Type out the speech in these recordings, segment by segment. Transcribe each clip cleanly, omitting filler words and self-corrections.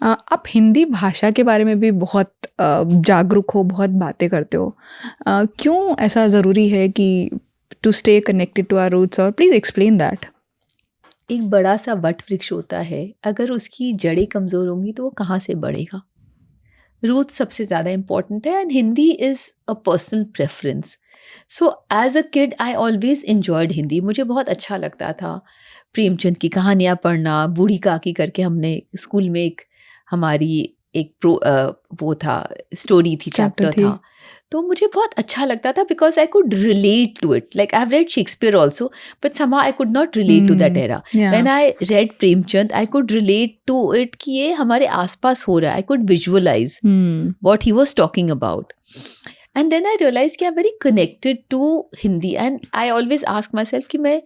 आप हिंदी भाषा के बारे में भी बहुत जागरूक हो, बहुत बातें करते हो। क्यों ऐसा ज़रूरी है कि to stay connected to our roots, और प्लीज़ एक्सप्लेन दैट। एक बड़ा सा वट वृक्ष होता है, अगर उसकी जड़ें कमज़ोर होंगी तो वो कहाँ से बढ़ेगा। रूट सबसे ज़्यादा इम्पॉर्टेंट है, and Hindi is a personal preference. So as a kid I always enjoyed Hindi. मुझे बहुत अच्छा लगता था प्रेमचंद की कहानियाँ पढ़ना। बूढ़ी काकी करके हमने स्कूल में एक हमारी एक वो था, स्टोरी थी, चैप्टर था, तो मुझे बहुत अच्छा लगता था because I could relate to it. Like I have read Shakespeare also, but somehow I could not relate to that era. When I read Premchand I could relate to it कि ये हमारे आसपास हो रहा है। I could visualize what he was talking about. And then I realized कि I'm very connected to Hindi, and I always ask myself कि मैं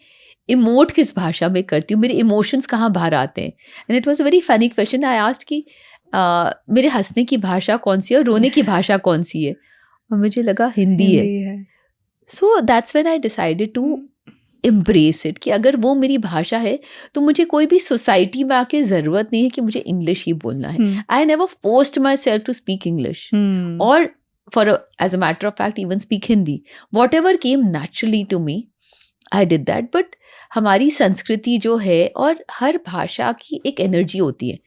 इमोट किस भाषा में करती हूँ, मेरे इमोशंस कहाँ बाहर आते हैं। And it was a very funny question. I asked कि मेरे हंसने की भाषा कौन सी है और रोने की भाषा कौन सी है, और मुझे लगा हिंदी है। So that's when I decided to embrace it कि अगर वो मेरी भाषा है तो मुझे कोई भी सोसाइटी में आके ज़रूरत नहीं है कि मुझे इंग्लिश ही बोलना है। I never forced myself to speak English, और for as a matter of fact even speak Hindi. Whatever came naturally to me I did that. But हमारी संस्कृति जो है, और हर भाषा की एक एनर्जी होती है।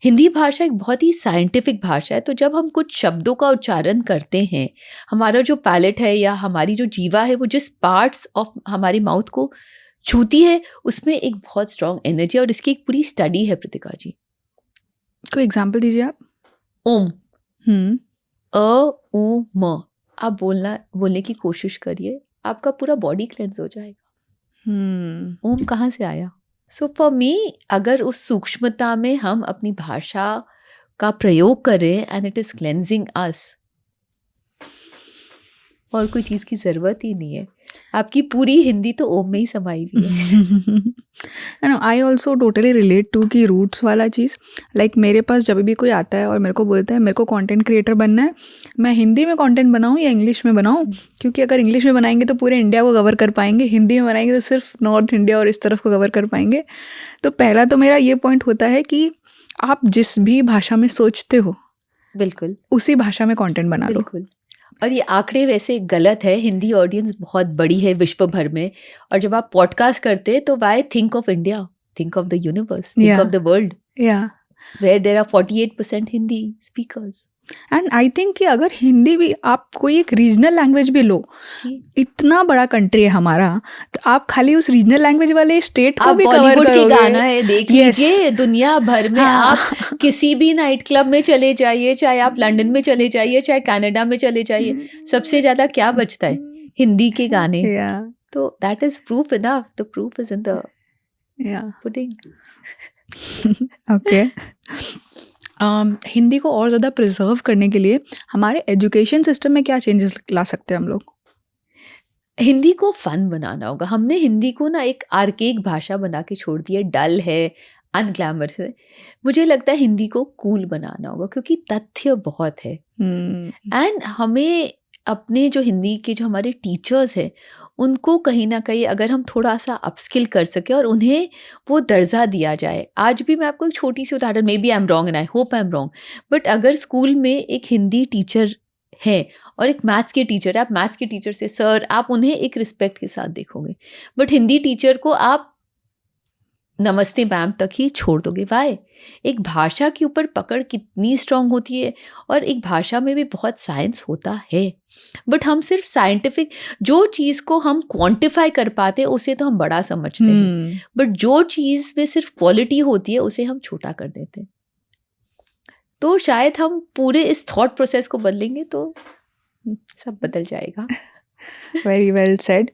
हिंदी भाषा एक बहुत ही साइंटिफिक भाषा है, तो जब हम कुछ शब्दों का उच्चारण करते हैं, हमारा जो पैलेट है या हमारी जो जीवा है, वो जिस पार्ट्स ऑफ हमारे माउथ को छूती है, उसमें एक बहुत स्ट्रॉन्ग एनर्जी है, और इसकी एक पूरी स्टडी है। प्रतिका जी, कोई एग्जांपल दीजिए आप। ओम, अ उ म, आप बोलने की कोशिश करिए, आपका पूरा बॉडी क्लेंस हो जाएगा। ओम कहाँ से आया? सो फॉर मी, अगर उस सूक्ष्मता में हम अपनी भाषा का प्रयोग करें, एंड इट इज क्लेंजिंग अस, और कोई चीज़ की ज़रूरत ही नहीं है। आपकी पूरी हिंदी तो ओम में ही समाई हुई है। I also totally relate to कि रूट्स वाला चीज़। लाइक मेरे पास जब भी कोई आता है और मेरे को बोलता है मेरे को कंटेंट क्रिएटर बनना है, मैं हिंदी में कंटेंट बनाऊँ या इंग्लिश में बनाऊँ, क्योंकि अगर इंग्लिश में बनाएंगे तो पूरे इंडिया को कवर कर पाएंगे, हिंदी में बनाएंगे तो सिर्फ नॉर्थ इंडिया और इस तरफ को कवर कर पाएंगे। तो पहला तो मेरा ये पॉइंट होता है कि आप जिस भी भाषा में सोचते हो, बिल्कुल उसी भाषा में कंटेंट बना लो। बिल्कुल। और ये आंकड़े वैसे गलत है, हिंदी ऑडियंस बहुत बड़ी है विश्व भर में, और जब आप पॉडकास्ट करते हैं तो why think of India, think of the universe, think of the world, where there are 48% Hindi speakers. And I think कि अगर हिंदी भी आप कोई एक रीजनल लैंग्वेज भी लो, इतना बड़ा कंट्री है हमारा, तो आप खाली उस रीजनल लैंग्वेज वाले स्टेट को भी कवर करोगे। बॉलीवुड के गाना है, देख लीजिए दुनिया भर में। आप किसी भी नाइट क्लब में चले जाइए, चाहे आप लंदन में चले जाइए, चाहे कनाडा में चले जाइए, सबसे ज्यादा क्या बजता है? हिंदी के गाने। तो that is proof enough, the proof is in the pudding. Okay. Hindi को और ज़्यादा प्रिजर्व करने के लिए हमारे एजुकेशन सिस्टम में क्या चेंजेस ला सकते हैं हम लोग? हिंदी को फन बनाना होगा। हमने हिंदी को ना एक आर्केक भाषा बना के छोड़ दी है, डल है, अनग्लैमरस है। मुझे लगता है हिंदी को कूल बनाना होगा, क्योंकि तथ्य बहुत है। एंड हमें अपने जो हिंदी के जो हमारे टीचर्स हैं, उनको कहीं ना कहीं अगर हम थोड़ा सा अपस्किल कर सके और उन्हें वो दर्जा दिया जाए। आज भी मैं आपको एक छोटी सी उदाहरण, maybe I am wrong and I hope I am wrong, but अगर स्कूल में एक हिंदी टीचर है और एक मैथ्स के टीचर है, आप मैथ्स के टीचर से सर, आप उन्हें एक रिस्पेक्ट के साथ देखोगे, बट हिंदी टीचर को आप नमस्ते मैम तक ही छोड़ दोगे। वाई? एक भाषा के ऊपर पकड़ कितनी स्ट्रांग होती है, और एक भाषा में भी बहुत साइंस होता है, बट हम सिर्फ साइंटिफिक जो चीज़ को हम क्वांटिफाई कर पाते हैं उसे तो हम बड़ा समझते हैं, बट जो चीज़ में सिर्फ क्वालिटी होती है उसे हम छोटा कर देते हैं। तो शायद हम पूरे इस थॉट प्रोसेस को बदलेंगे तो सब बदल जाएगा। Very well said.